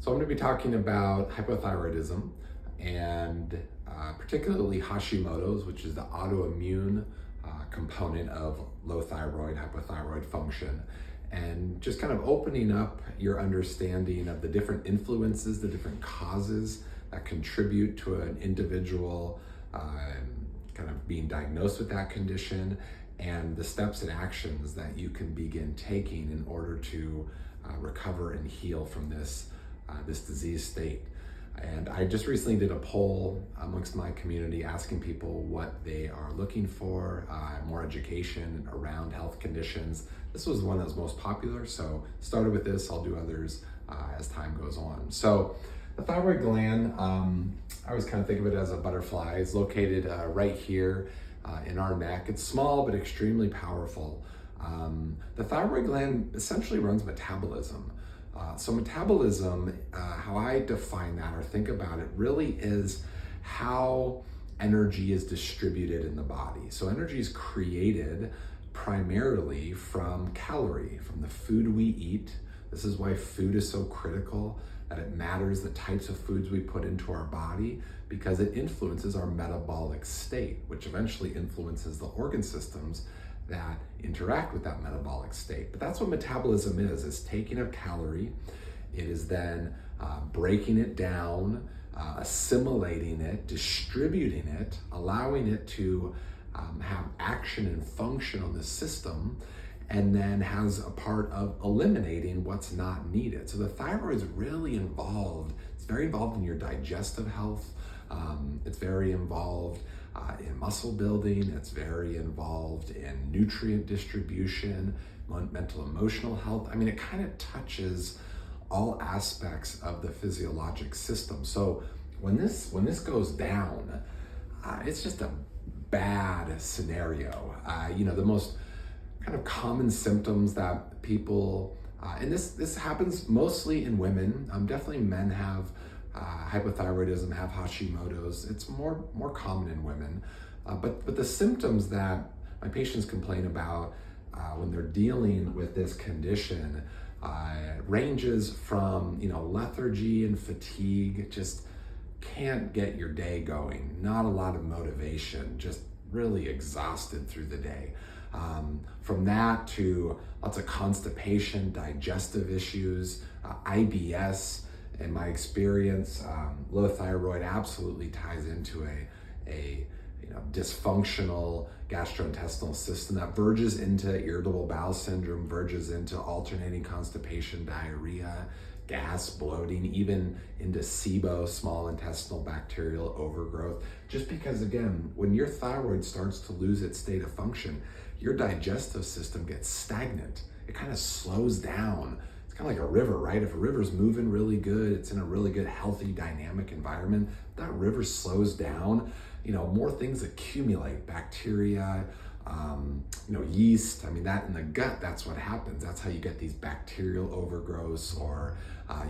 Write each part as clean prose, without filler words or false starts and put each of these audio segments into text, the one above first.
So I'm going to be talking about hypothyroidism and particularly Hashimoto's, which is the autoimmune component of low thyroid, hypothyroid function, and just kind of opening up your understanding of the different influences, the different causes that contribute to an individual kind of being diagnosed with that condition, and the steps and actions that you can begin taking in order to recover and heal from this disease state. And I just recently did a poll amongst my community asking people what they are looking for, more education around health conditions. This was the one that was most popular, so started with this. I'll do others as time goes on. So the thyroid gland, I always kind of think of it as a butterfly. It's located right here in our neck. It's small but extremely powerful. The thyroid gland essentially runs metabolism. So metabolism, how I define that or think about it, really is how energy is distributed in the body. So energy is created primarily from from the food we eat. This is why food is so critical, that it matters the types of foods we put into our body, because it influences our metabolic state, which eventually influences the organ systems that interact with that metabolic state. But that's what metabolism is taking a calorie, it is then breaking it down, assimilating it, distributing it, allowing it to have action and function on the system, and then has a part of eliminating what's not needed. So the thyroid is really involved. It's very involved in your digestive health. It's very involved in muscle building. It's very involved in nutrient distribution, mental, emotional health. I mean, it kind of touches all aspects of the physiologic system. So when this goes down, it's just a bad scenario. The most kind of common symptoms that people, and this happens mostly in women. Definitely men have hypothyroidism, have Hashimoto's. It's more common in women. But the symptoms that my patients complain about when they're dealing with this condition ranges from lethargy and fatigue, just can't get your day going, not a lot of motivation, just really exhausted through the day. From that to lots of constipation, digestive issues, IBS. In my experience, low thyroid absolutely ties into a dysfunctional gastrointestinal system that verges into irritable bowel syndrome, verges into alternating constipation, diarrhea, gas, bloating, even into SIBO, small intestinal bacterial overgrowth. Just because, again, when your thyroid starts to lose its state of function, your digestive system gets stagnant. It kind of slows down. It's kind of like a river, right? If a river's moving really good, it's in a really good, healthy, dynamic environment, that river slows down, more things accumulate, bacteria, yeast. I mean, that in the gut, that's what happens. That's how you get these bacterial overgrowths, or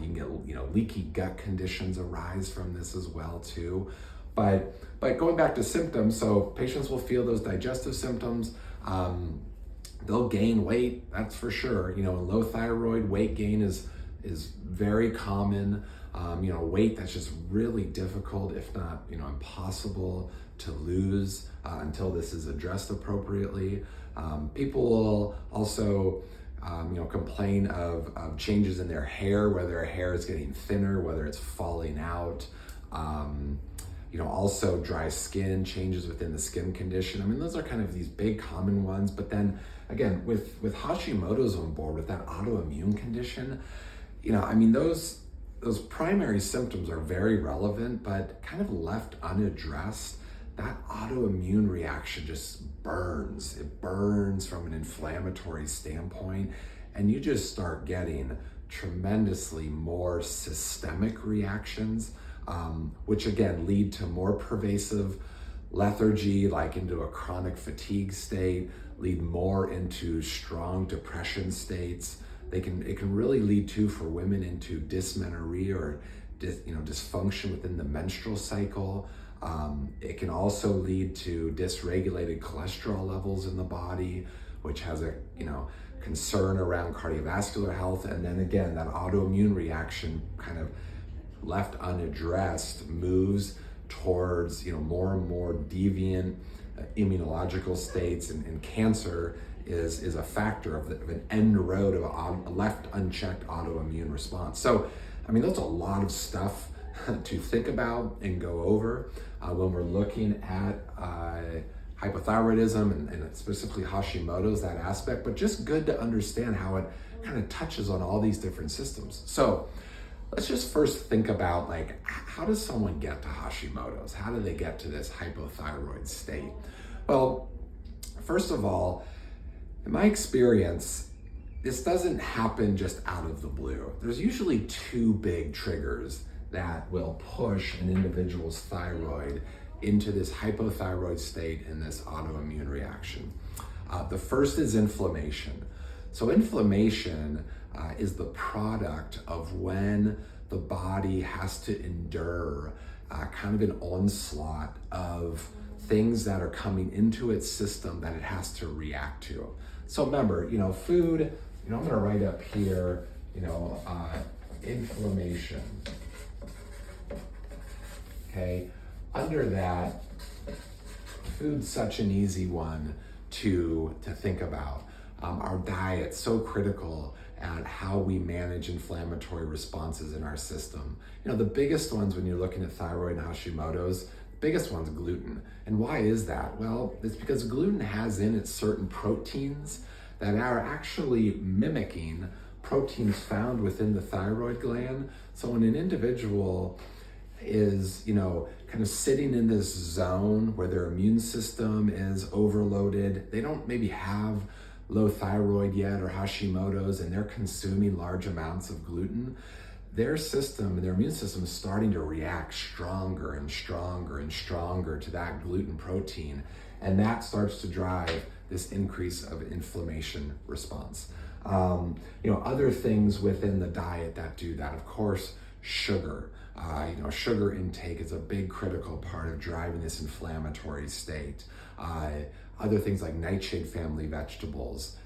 you can get, leaky gut conditions arise from this as well too. But going back to symptoms, so patients will feel those digestive symptoms. They'll gain weight, that's for sure. Low thyroid, weight gain is very common. Weight that's just really difficult, if not, impossible to lose until this is addressed appropriately. People will also, complain of changes in their hair, whether their hair is getting thinner, whether it's falling out. Also dry skin, changes within the skin condition. I mean, those are kind of these big common ones. But then again, with Hashimoto's on board, with that autoimmune condition, those primary symptoms are very relevant, but kind of left unaddressed, that autoimmune reaction just burns. It burns from an inflammatory standpoint, and you just start getting tremendously more systemic reactions, which again lead to more pervasive lethargy, like into a chronic fatigue state, lead more into strong depression states. It can really lead to, for women, into dysmenorrhea or dysfunction within the menstrual cycle. It can also lead to dysregulated cholesterol levels in the body, which has concern around cardiovascular health, and then again, that autoimmune reaction kind of left unaddressed moves towards more and more deviant immunological states, and cancer is a factor of an end road of a left unchecked autoimmune response. So, I mean, there's a lot of stuff to think about and go over when we're looking at hypothyroidism and specifically Hashimoto's, that aspect, but just good to understand how it kind of touches on all these different systems. So let's just first think about, like, how does someone get to Hashimoto's? How do they get to this hypothyroid state? Well, first of all, in my experience, this doesn't happen just out of the blue. There's usually two big triggers that will push an individual's thyroid into this hypothyroid state and this autoimmune reaction. The first is inflammation. So inflammation is the product of when the body has to endure kind of an onslaught of things that are coming into its system that it has to react to. So remember, food, I'm gonna write up here, inflammation. Okay, under that, food's such an easy one to think about. Our diet's so critical at how we manage inflammatory responses in our system. The biggest ones when you're looking at thyroid and Hashimoto's, biggest one's gluten. And why is that? Well, it's because gluten has in it certain proteins that are actually mimicking proteins found within the thyroid gland. So when an individual is, kind of sitting in this zone where their immune system is overloaded, they don't maybe have low thyroid yet or Hashimoto's, and they're consuming large amounts of gluten, their system and their immune system is starting to react stronger and stronger and stronger to that gluten protein. And that starts to drive this increase of inflammation response. Other things within the diet that do that, of course, sugar. Sugar intake is a big critical part of driving this inflammatory state. Other things like nightshade family vegetables,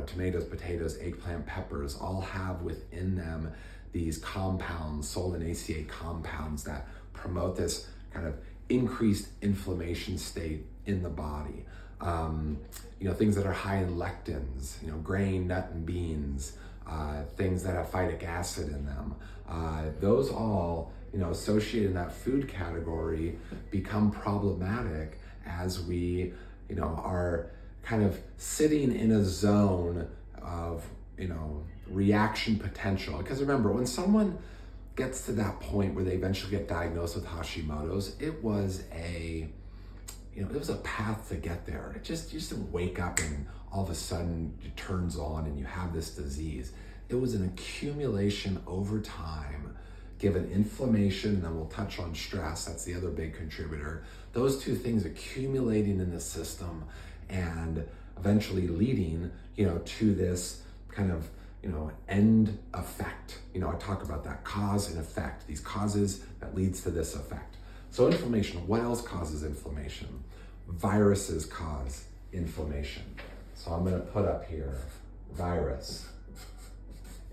tomatoes, potatoes, eggplant, peppers, all have within them these compounds, solanaceate compounds, that promote this kind of increased inflammation state in the body. Things that are high in lectins, grain, nut, and beans, things that have phytic acid in them. Those all, associated in that food category, become problematic as we, are kind of sitting in a zone of, reaction potential. Because remember, when someone gets to that point where they eventually get diagnosed with Hashimoto's, it was a path to get there. You just didn't wake up and all of a sudden it turns on and you have this disease. It was an accumulation over time, given inflammation, and then we'll touch on stress, that's the other big contributor. Those two things accumulating in the system and eventually leading, to this kind of, end effect. I talk about that cause and effect, these causes that leads to this effect. So inflammation, what else causes inflammation? Viruses cause inflammation. So I'm gonna put up here, virus.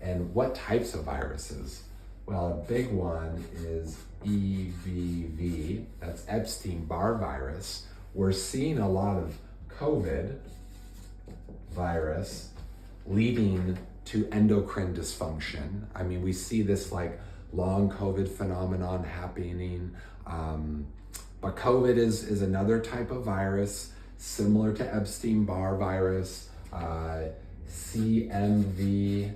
And what types of viruses? Well, a big one is EBV, that's Epstein-Barr virus. We're seeing a lot of COVID virus leading to endocrine dysfunction. I mean, we see this like long COVID phenomenon happening. But COVID is another type of virus similar to Epstein-Barr virus, CMV,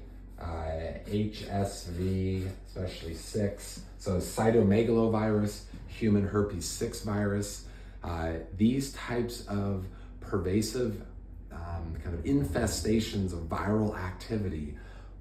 HSV, especially 6. So cytomegalovirus, human herpes 6 virus. These types of pervasive kind of infestations of viral activity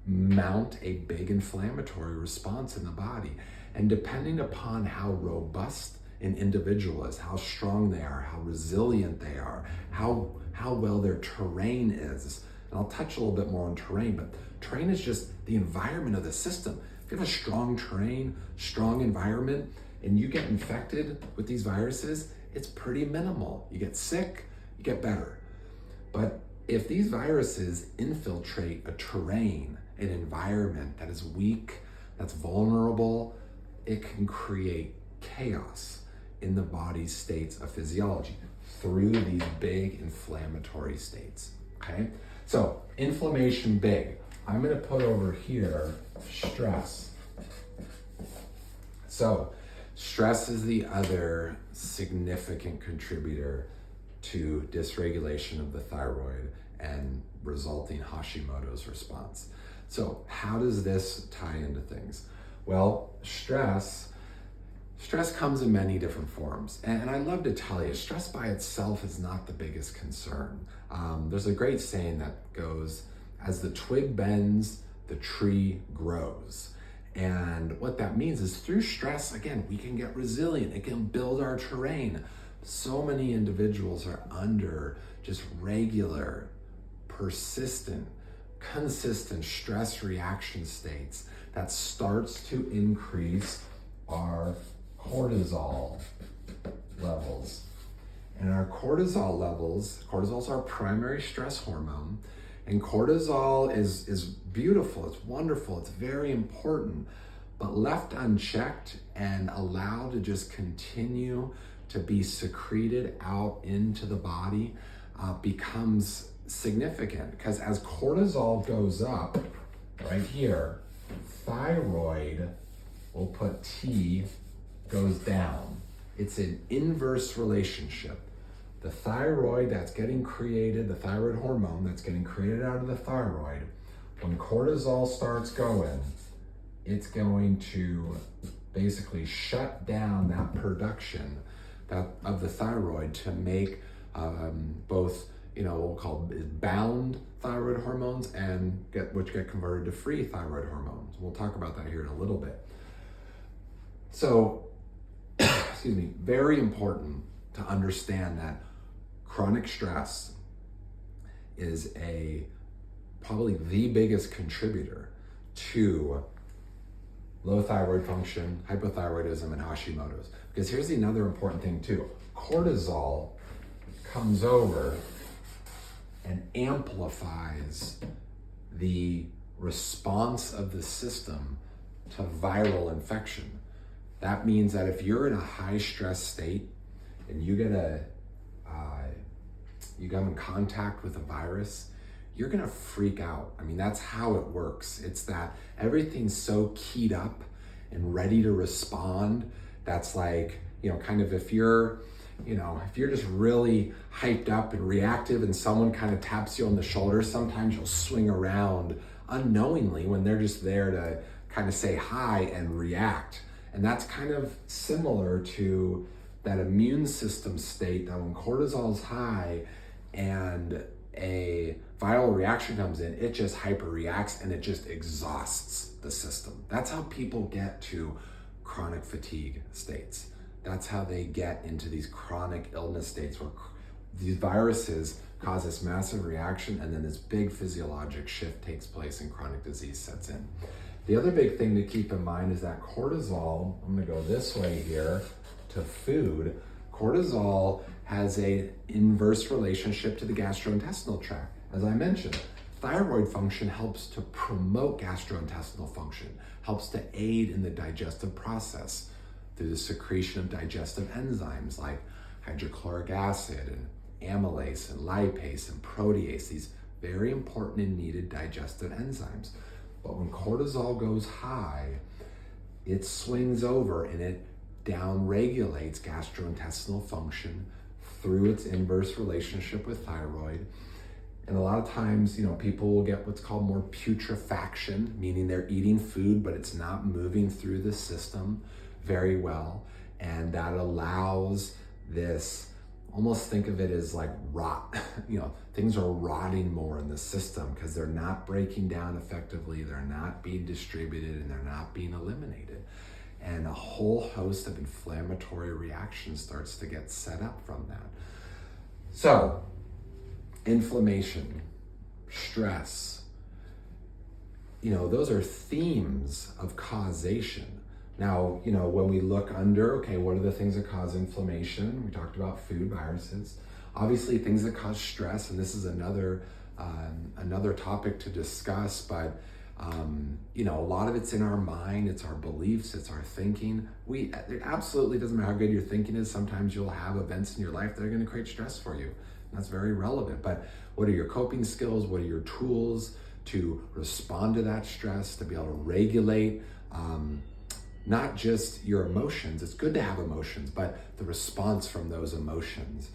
mount a big inflammatory response in the body. And depending upon how robust an individual is, how strong they are, how resilient they are, how well their terrain is. And I'll touch a little bit more on terrain, but terrain is just the environment of the system. If you have a strong terrain, strong environment, and you get infected with these viruses, it's pretty minimal. You get sick, you get better. But if these viruses infiltrate a terrain, an environment that is weak, that's vulnerable, it can create chaos in the body's states of physiology through these big inflammatory states, okay? So inflammation, big. I'm gonna put over here stress. So stress is the other significant contributor to dysregulation of the thyroid and resulting Hashimoto's response. So how does this tie into things? Well, stress comes in many different forms. And I love to tell you, stress by itself is not the biggest concern. There's a great saying that goes, as the twig bends, the tree grows. And what that means is through stress, again, we can get resilient. It can build our terrain. So many individuals are under just regular, persistent, consistent stress reaction states that starts to increase our cortisol levels. And our cortisol levels, cortisol is our primary stress hormone, and cortisol is beautiful, it's wonderful, it's very important, but left unchecked and allowed to just continue to be secreted out into the body becomes significant, because as cortisol goes up right here, thyroid, we'll put T, goes down. It's an inverse relationship. The thyroid that's getting created, the thyroid hormone that's getting created out of the thyroid, when cortisol starts going, it's going to basically shut down that production of the thyroid to make both, what we'll call bound thyroid hormones and which get converted to free thyroid hormones. We'll talk about that here in a little bit. So, excuse me, very important to understand that chronic stress is probably the biggest contributor to low thyroid function, hypothyroidism, and Hashimoto's. Because here's another important thing too. Cortisol comes over and amplifies the response of the system to viral infection. That means that if you're in a high stress state and you come in contact with a virus, you're gonna freak out. I mean, that's how it works. It's that everything's so keyed up and ready to respond. That's like, kind of if you're just really hyped up and reactive and someone kind of taps you on the shoulder, sometimes you'll swing around unknowingly when they're just there to kind of say hi and react. And that's kind of similar to that immune system state, that when cortisol is high and a viral reaction comes in, it just hyperreacts and it just exhausts the system. That's how people get to chronic fatigue states. That's how they get into these chronic illness states where these viruses cause this massive reaction and then this big physiologic shift takes place and chronic disease sets in. The other big thing to keep in mind is that cortisol, I'm gonna go this way here to food, cortisol has an inverse relationship to the gastrointestinal tract. As I mentioned, thyroid function helps to promote gastrointestinal function, helps to aid in the digestive process through the secretion of digestive enzymes like hydrochloric acid and amylase and lipase and protease, these very important and needed digestive enzymes. But when cortisol goes high, it swings over and it downregulates gastrointestinal function through its inverse relationship with thyroid. And a lot of times, people will get what's called more putrefaction, meaning they're eating food, but it's not moving through the system very well. And that allows this, almost think of it as like rot. Things are rotting more in the system because they're not breaking down effectively, they're not being distributed, and they're not being eliminated. And a whole host of inflammatory reactions starts to get set up from that. So, inflammation, stress, those are themes of causation. Now, when we look under, okay, what are the things that cause inflammation? We talked about food, viruses. Obviously, things that cause stress, and this is another another topic to discuss, but a lot of it's in our mind, it's our beliefs, it's our thinking. It absolutely doesn't matter how good your thinking is. Sometimes you'll have events in your life that are going to create stress for you. And that's very relevant. But what are your coping skills? What are your tools to respond to that stress, to be able to regulate not just your emotions? It's good to have emotions, but the response from those emotions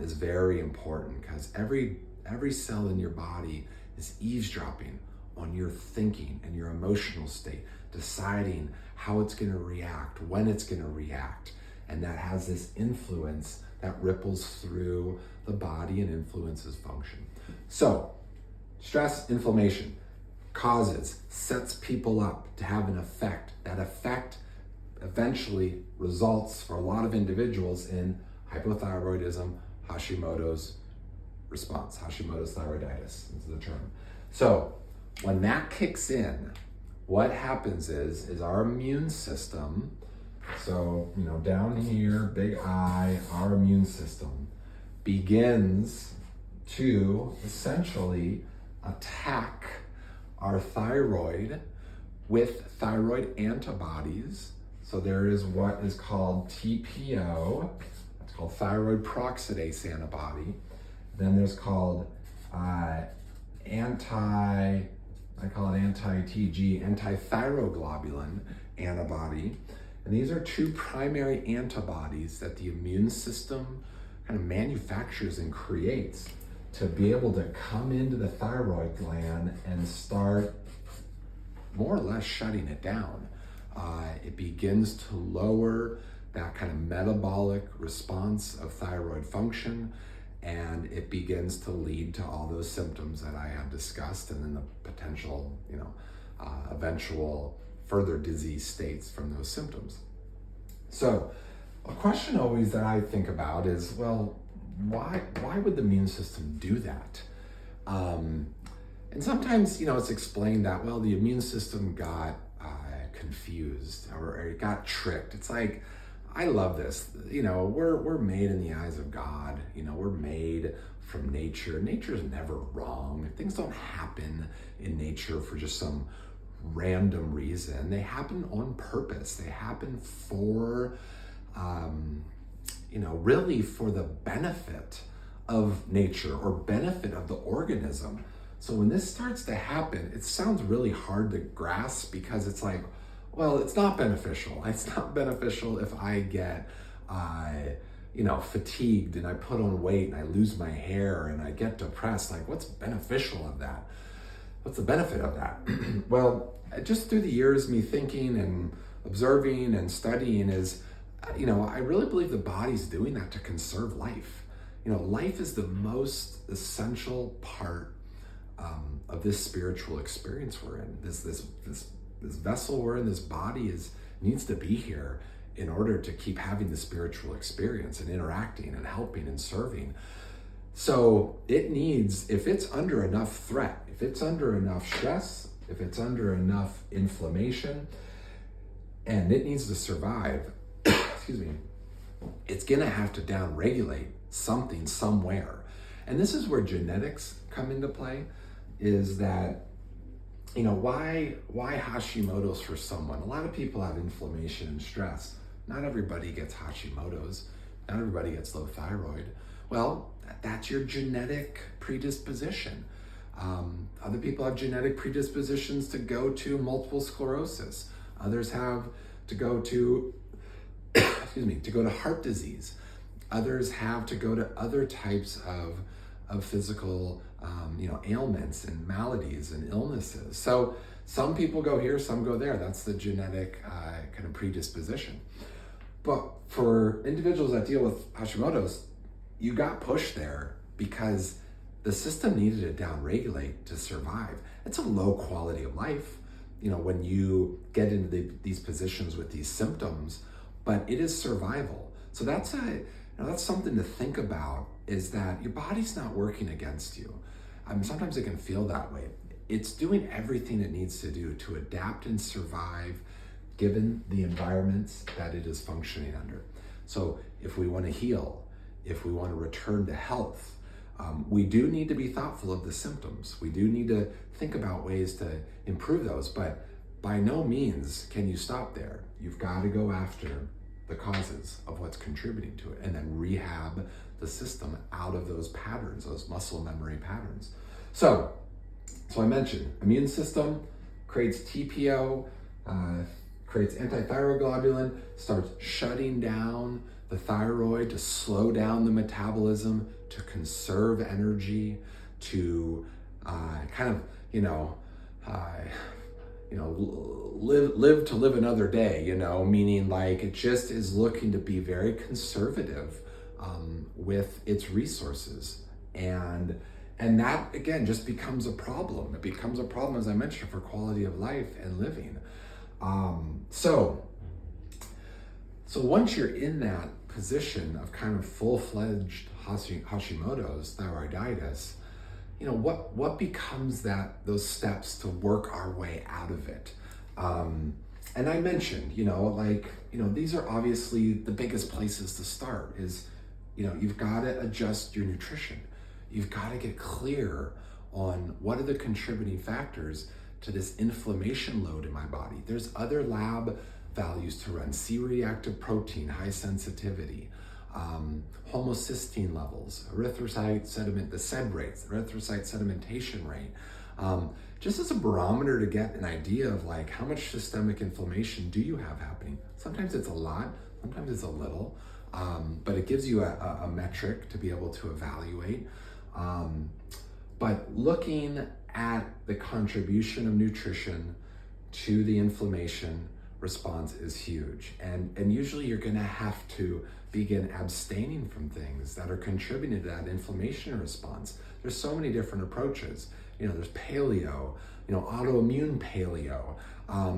is very important, because every cell in your body is eavesdropping on your thinking and your emotional state, deciding how it's going to react, when it's going to react. And that has this influence that ripples through the body and influences function. So, stress, inflammation, sets people up to have an effect. That effect eventually results for a lot of individuals in hypothyroidism, Hashimoto's response. Hashimoto's thyroiditis is the term. So when that kicks in, what happens is our immune system, so down here, big I, our immune system begins to essentially attack our thyroid with thyroid antibodies. So there is what is called TPO, that's called thyroid peroxidase antibody. Then there's called anti-TG, antithyroglobulin antibody. And these are two primary antibodies that the immune system kind of manufactures and creates to be able to come into the thyroid gland and start more or less shutting it down. It begins to lower that kind of metabolic response of thyroid function, and it begins to lead to all those symptoms that I have discussed, and then the potential, eventual further disease states from those symptoms. So a question always that I think about is, well, why would the immune system do that? And sometimes, it's explained that, well, the immune system got confused or it got tricked. It's like, I love this. We're made in the eyes of God. We're made from nature. Nature's never wrong. Things don't happen in nature for just some random reason. They happen on purpose. They happen for, really for the benefit of nature or benefit of the organism. So when this starts to happen, it sounds really hard to grasp, because it's like, well, it's not beneficial. It's not beneficial if I get, fatigued and I put on weight and I lose my hair and I get depressed. Like, what's beneficial of that? What's the benefit of that? Well, just through the years, me thinking and observing and studying is, I really believe the body's doing that to conserve life. Life is the most essential part of this spiritual experience we're in. This vessel we're in, this body needs to be here in order to keep having the spiritual experience and interacting and helping and serving. So it needs, if it's under enough threat, if it's under enough stress, if it's under enough inflammation, and it needs to survive, it's gonna have to downregulate something somewhere. And this is where genetics come into play, is that, why Hashimoto's for someone? A lot of people have inflammation and stress. Not everybody gets Hashimoto's. Not everybody gets low thyroid. Well, that's your genetic predisposition. Other people have genetic predispositions to go to multiple sclerosis. Others have to go to, to go to heart disease. Others have to go to other types of physical, ailments and maladies and illnesses. So some people go here, some go there. That's the genetic kind of predisposition. But for individuals that deal with Hashimoto's, you got pushed there because the system needed to downregulate to survive. It's a low quality of life, when you get into these positions with these symptoms, but it is survival. So that's something to think about, is that your body's not working against you. Sometimes it can feel that way. It's doing everything it needs to do to adapt and survive given the environments that it is functioning under. So if we want to heal, if we want to return to health, We do need to be thoughtful of the symptoms. We do need to think about ways to improve those, but by no means can you stop there. You've got to go after the causes of what's contributing to it and then rehab the system out of those patterns, those muscle memory patterns. So I mentioned immune system creates TPO, creates antithyroglobulin, starts shutting down the thyroid to slow down the metabolism, to conserve energy, to live to live another day, meaning like it just is looking to be very conservative with its resources. And that, again, just becomes a problem. It becomes a problem, as I mentioned, for quality of life and living. So once you're in that position of kind of full-fledged Hashimoto's thyroiditis, what becomes those steps to work our way out of it? And I mentioned, these are obviously the biggest places to start is, you've got to adjust your nutrition. You've got to get clear on what are the contributing factors to this inflammation load in my body. There's other lab values to run: C-reactive protein, high sensitivity, homocysteine levels, erythrocyte sediment, the SED rates, the erythrocyte sedimentation rate, just as a barometer to get an idea of like how much systemic inflammation do you have happening. Sometimes it's a lot, sometimes it's a little, but it gives you a metric to be able to evaluate. But looking at the contribution of nutrition to the inflammation response is huge. And usually you're gonna have to begin abstaining from things that are contributing to that inflammation response. There's so many different approaches. There's paleo, autoimmune paleo,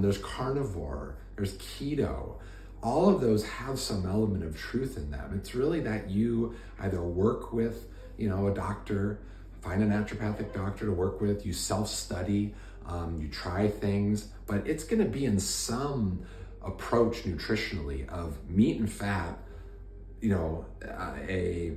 there's carnivore, there's keto. All of those have some element of truth in them. It's really that you either work with, a doctor, find a naturopathic doctor to work with, you self-study, you try things, but it's gonna be in some approach nutritionally of meat and fat, a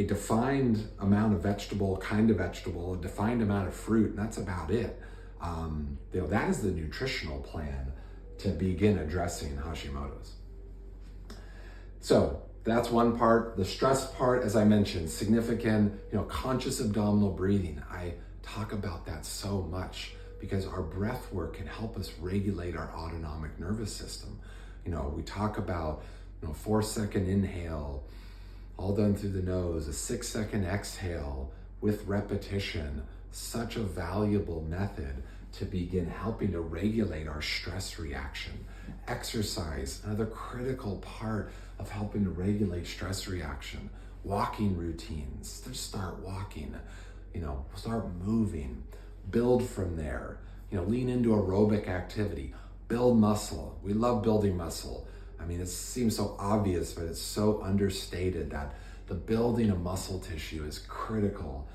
defined amount of vegetable, a defined amount of fruit, and that's about it. That is the nutritional plan to begin addressing Hashimoto's. So that's one part. The stress part, as I mentioned, significant, conscious abdominal breathing. I talk about that so much because our breath work can help us regulate our autonomic nervous system. We talk about 4-second inhale, all done through the nose, a 6-second exhale with repetition. Such a valuable method to begin helping to regulate our stress reaction. Exercise, another critical part of helping to regulate stress reaction. Walking routines, just start walking, start moving, build from there, lean into aerobic activity, build muscle. We love building muscle. I mean, it seems so obvious, but it's so understated that the building of muscle tissue is critical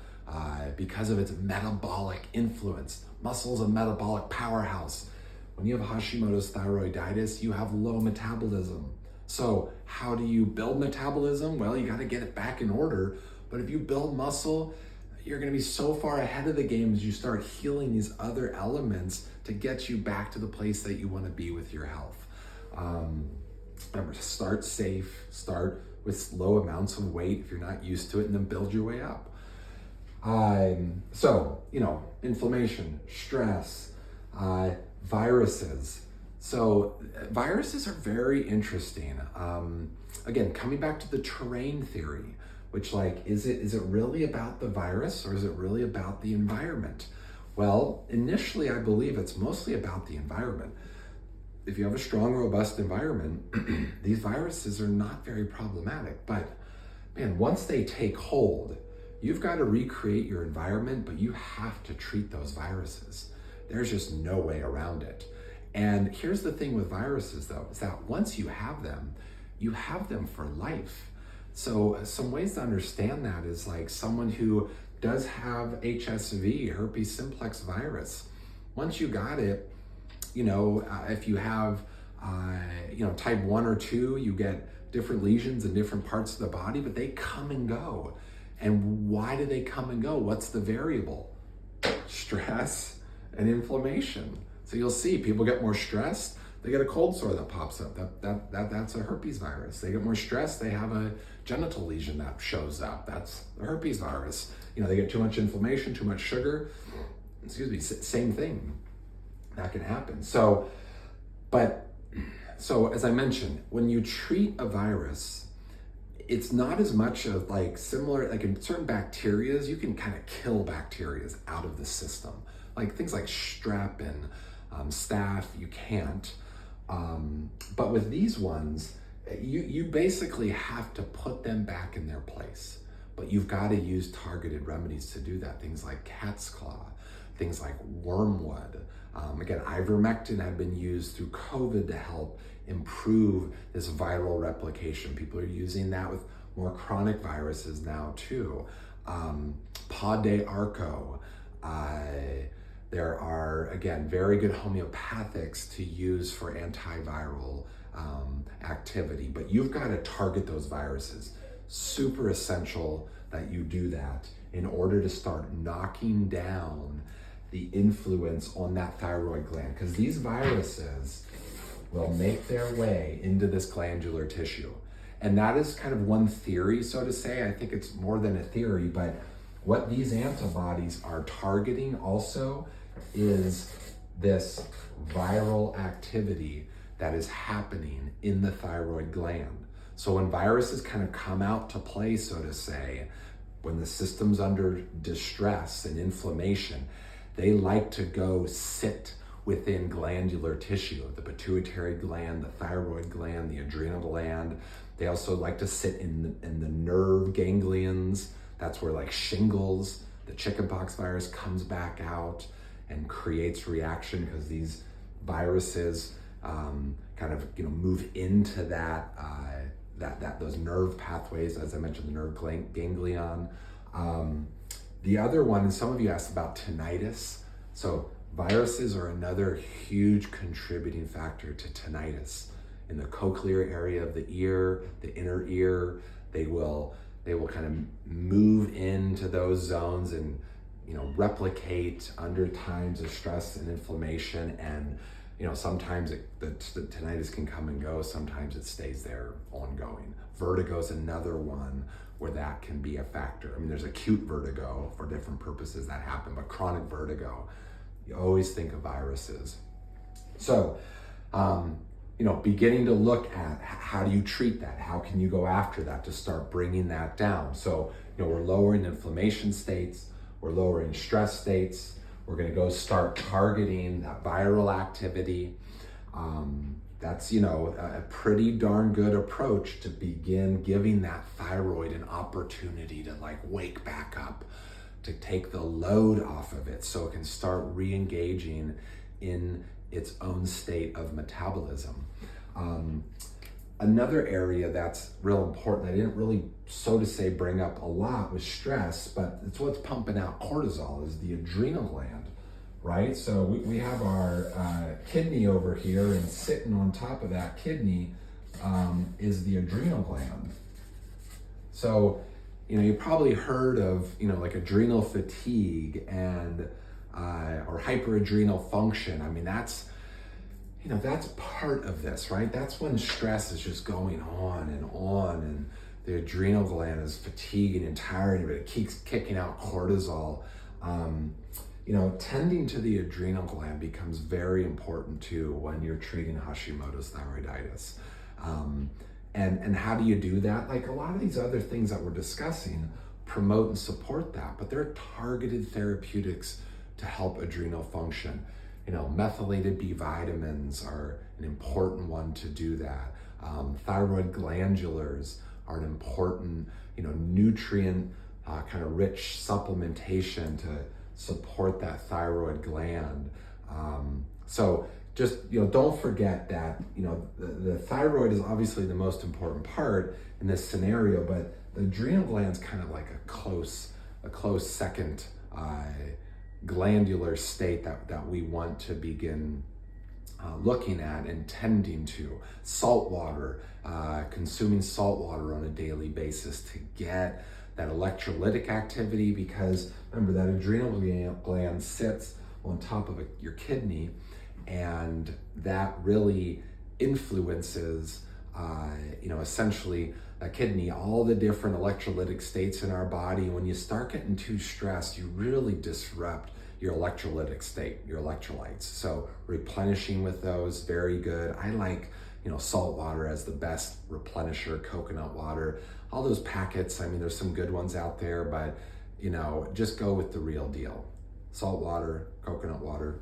because of its metabolic influence. Muscle is a metabolic powerhouse. When you have Hashimoto's thyroiditis, you have low metabolism. So how do you build metabolism? Well, you got to get it back in order. But if you build muscle, you're going to be so far ahead of the game as you start healing these other elements to get you back to the place that you want to be with your health. Remember, start safe, start with low amounts of weight if you're not used to it, and then build your way up. Inflammation, stress, viruses. So viruses are very interesting. Again, coming back to the terrain theory, which is it really about the virus or is it really about the environment? Well, initially I believe it's mostly about the environment. If you have a strong, robust environment, these viruses are not very problematic. But man, once they take hold, you've got to recreate your environment, but you have to treat those viruses. There's just no way around it. And here's the thing with viruses though, is that once you have them for life. So some ways to understand that is like someone who does have HSV, herpes simplex virus. Once you got it, if you have, type 1 or 2, you get different lesions in different parts of the body, but they come and go. And why do they come and go? What's the variable? Stress and inflammation. So you'll see people get more stressed, they get a cold sore that pops up. That's a herpes virus. They get more stressed, they have a genital lesion that shows up. That's a herpes virus. They get too much inflammation, too much sugar. Same thing. That can happen. So as I mentioned, when you treat a virus, it's not as much of similar, in certain bacterias, you can kind of kill bacterias out of the system. Like things like strep and staph, you can't. But with these ones, you basically have to put them back in their place. But you've got to use targeted remedies to do that. Things like cat's claw, things like wormwood. Again, ivermectin had been used through COVID to help improve this viral replication. People are using that with more chronic viruses now too. Pod de Arco. There are, again, very good homeopathics to use for antiviral activity, but you've got to target those viruses. Super essential that you do that in order to start knocking down the influence on that thyroid gland, because these viruses will make their way into this glandular tissue. And that is kind of one theory, so to say. I think it's more than a theory, but what these antibodies are targeting also is this viral activity that is happening in the thyroid gland. So when viruses kind of come out to play, so to say, when the system's under distress and inflammation, they like to go sit within glandular tissue, the pituitary gland, the thyroid gland, the adrenal gland. They also like to sit in the nerve ganglions. That's where shingles, the chickenpox virus comes back out and creates reaction because these viruses move into those nerve pathways, as I mentioned, the nerve ganglion. The other one, and some of you asked about tinnitus. So viruses are another huge contributing factor to tinnitus. In the cochlear area of the ear, the inner ear, they will kind of move into those zones and replicate under times of stress and inflammation. And sometimes the tinnitus can come and go. Sometimes it stays there ongoing. Vertigo is another one where that can be a factor. I mean, there's acute vertigo for different purposes that happen, but chronic vertigo, you always think of viruses. So, beginning to look at how do you treat that? How can you go after that to start bringing that down? So, we're lowering inflammation states, we're lowering stress states, we're gonna go start targeting that viral activity. That's, a pretty darn good approach to begin giving that thyroid an opportunity to wake back up, to take the load off of it so it can start re-engaging in its own state of metabolism. Another area that's real important, I didn't really, so to say, bring up a lot with stress, but it's what's pumping out cortisol is the adrenal gland, right? So we have our kidney over here, and sitting on top of that kidney is the adrenal gland. So, you probably heard of, adrenal fatigue and or hyperadrenal function. I mean, that's part of this, right? That's when stress is just going on, and the adrenal gland is fatiguing and tiring, but it keeps kicking out cortisol. Tending to the adrenal gland becomes very important too when you're treating Hashimoto's thyroiditis. And how do you do that? A lot of these other things that we're discussing promote and support that, but they're targeted therapeutics to help adrenal function. Methylated B vitamins are an important one to do that. Thyroid glandulars are an important, nutrient kind of rich supplementation to support that thyroid gland. So just, don't forget that, the thyroid is obviously the most important part in this scenario, but the adrenal gland's kind of like a close second glandular state that we want to begin looking at and tending to. Salt water, consuming salt water on a daily basis to get that electrolytic activity, because remember that adrenal gland sits on top of your kidney, and that really influences essentially a kidney, all the different electrolytic states in our body. When you start getting too stressed, you really disrupt your electrolytic state, your electrolytes. So replenishing with those, very good. I like, salt water as the best replenisher, coconut water, all those packets. I mean, there's some good ones out there, but just go with the real deal. Salt water, coconut water.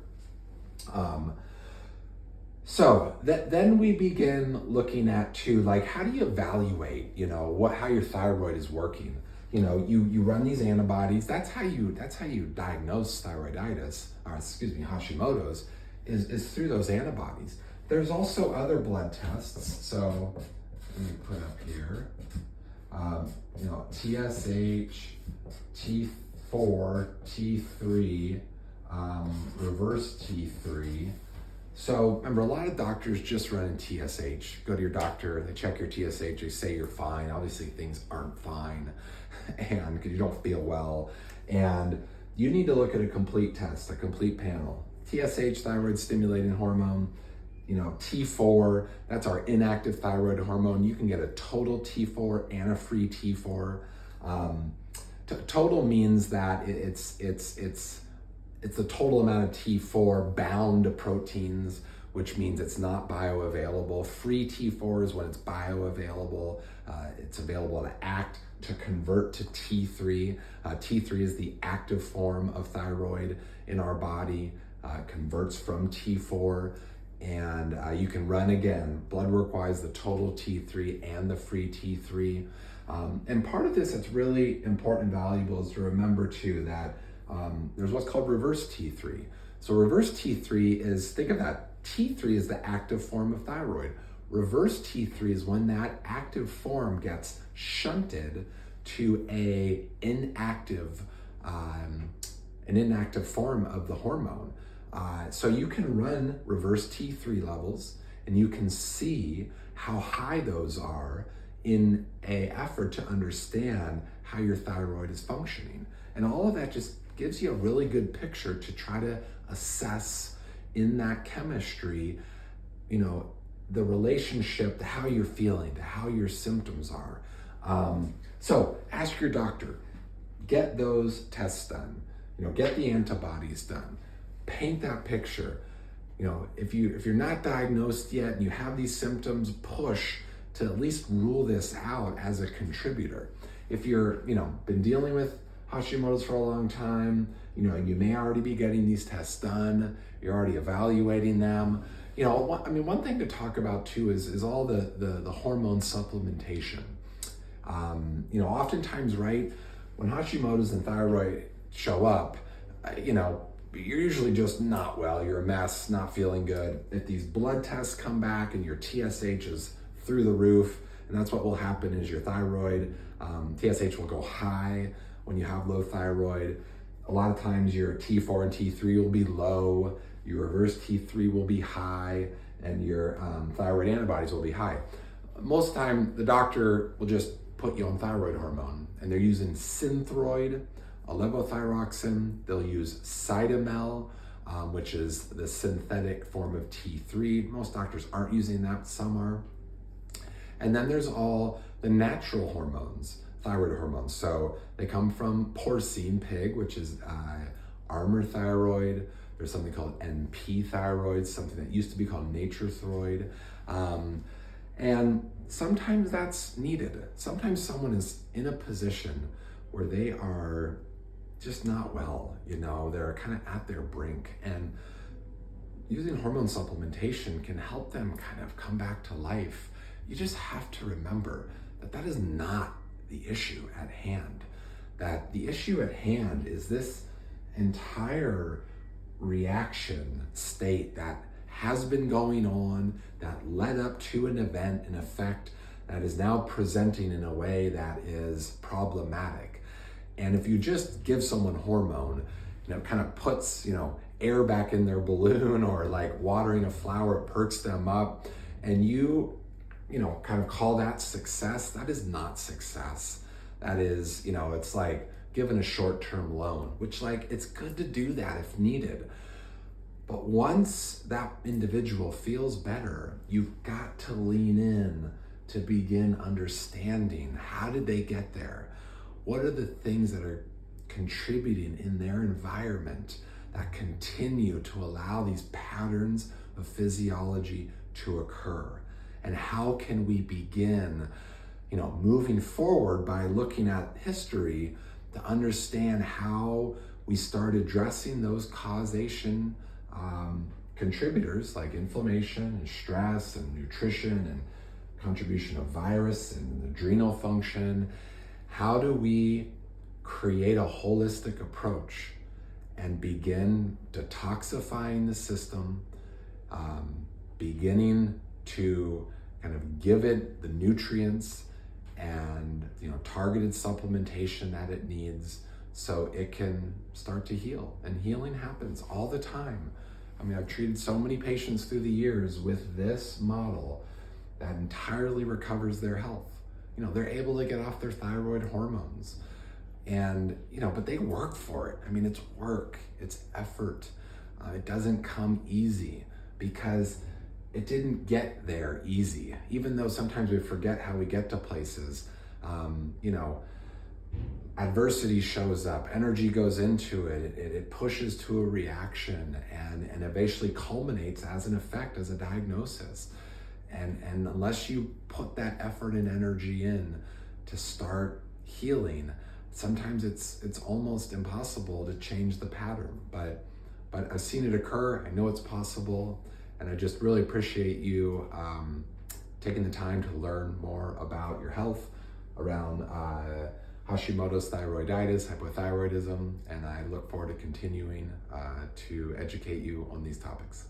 So then we begin looking at too, like, how do you evaluate, how your thyroid is working? You run these antibodies. That's how you diagnose thyroiditis, or Hashimoto's, is through those antibodies. There's also other blood tests. So let me put up here, TSH, T4, T3, reverse T3. So remember, a lot of doctors just run in TSH. Go to your doctor, they check your TSH, they say you're fine. Obviously things aren't fine, and because you don't feel well. And you need to look at a complete test, a complete panel. TSH, thyroid stimulating hormone, T4, that's our inactive thyroid hormone. You can get a total T4 and a free T4. Total means that it's the total amount of T4 bound to proteins, which means it's not bioavailable. Free T4 is when it's bioavailable. It's available to act to convert to T3. T3 is the active form of thyroid in our body. Converts from T4, and you can run, again, blood work wise, the total T3 and the free T3. And part of this that's really important and valuable is to remember too that there's what's called reverse T3. So reverse T3 is, think of that, T3 is the active form of thyroid. Reverse T3 is when that active form gets shunted to an inactive form of the hormone. So you can run reverse T3 levels, and you can see how high those are in an effort to understand how your thyroid is functioning. And all of that just gives you a really good picture to try to assess in that chemistry, the relationship to how you're feeling, to how your symptoms are. So ask your doctor, get those tests done, get the antibodies done, paint that picture. If you're not diagnosed yet and you have these symptoms, push to at least rule this out as a contributor. If you're, been dealing with Hashimoto's for a long time, you may already be getting these tests done, you're already evaluating them. One thing to talk about too is all the hormone supplementation. Oftentimes, right, when Hashimoto's and thyroid show up, you're usually just not well, you're a mess, not feeling good. If these blood tests come back and your TSH is through the roof, and that's what will happen is your thyroid, TSH will go high when you have low thyroid. A lot of times your T4 and T3 will be low, your reverse T3 will be high, and your thyroid antibodies will be high. Most of the time, the doctor will just put you on thyroid hormone, and they're using Synthroid, levothyroxine. They'll use Cytomel, which is the synthetic form of T3. Most doctors aren't using that, some are. And then there's all the natural hormones, thyroid hormones. So they come from porcine pig, which is Armour thyroid. There's something called NP thyroid, something that used to be called Nature-Throid. And sometimes that's needed. Sometimes someone is in a position where they are just not well, they're kind of at their brink, and using hormone supplementation can help them kind of come back to life. You just have to remember that is not the issue at hand. That the issue at hand is this entire reaction state that has been going on, that led up to an event, an effect that is now presenting in a way that is problematic. And if you just give someone hormone, kind of puts, air back in their balloon, or like watering a flower, it perks them up, and you kind of call that success, that is not success. that is, it's like given a short-term loan, which like it's good to do that if needed. But once that individual feels better, you've got to lean in to begin understanding, how did they get there? What are the things that are contributing in their environment that continue to allow these patterns of physiology to occur? And how can we begin, moving forward by looking at history to understand how we start addressing those causation contributors like inflammation and stress and nutrition and contribution of virus and adrenal function. How do we create a holistic approach and begin detoxifying the system, beginning to kind of give it the nutrients and targeted supplementation that it needs so it can start to heal. And healing happens all the time. I mean, I've treated so many patients through the years with this model that entirely recovers their health. They're able to get off their thyroid hormones, and but they work for it. I mean, it's work, it's effort. It doesn't come easy because it didn't get there easy. Even though sometimes we forget how we get to places, adversity shows up, energy goes into it, it pushes to a reaction, and eventually culminates as an effect, as a diagnosis. And unless you put that effort and energy in to start healing, sometimes it's almost impossible to change the pattern. But I've seen it occur. I know it's possible, and I just really appreciate you taking the time to learn more about your health around Hashimoto's thyroiditis, hypothyroidism, and I look forward to continuing to educate you on these topics.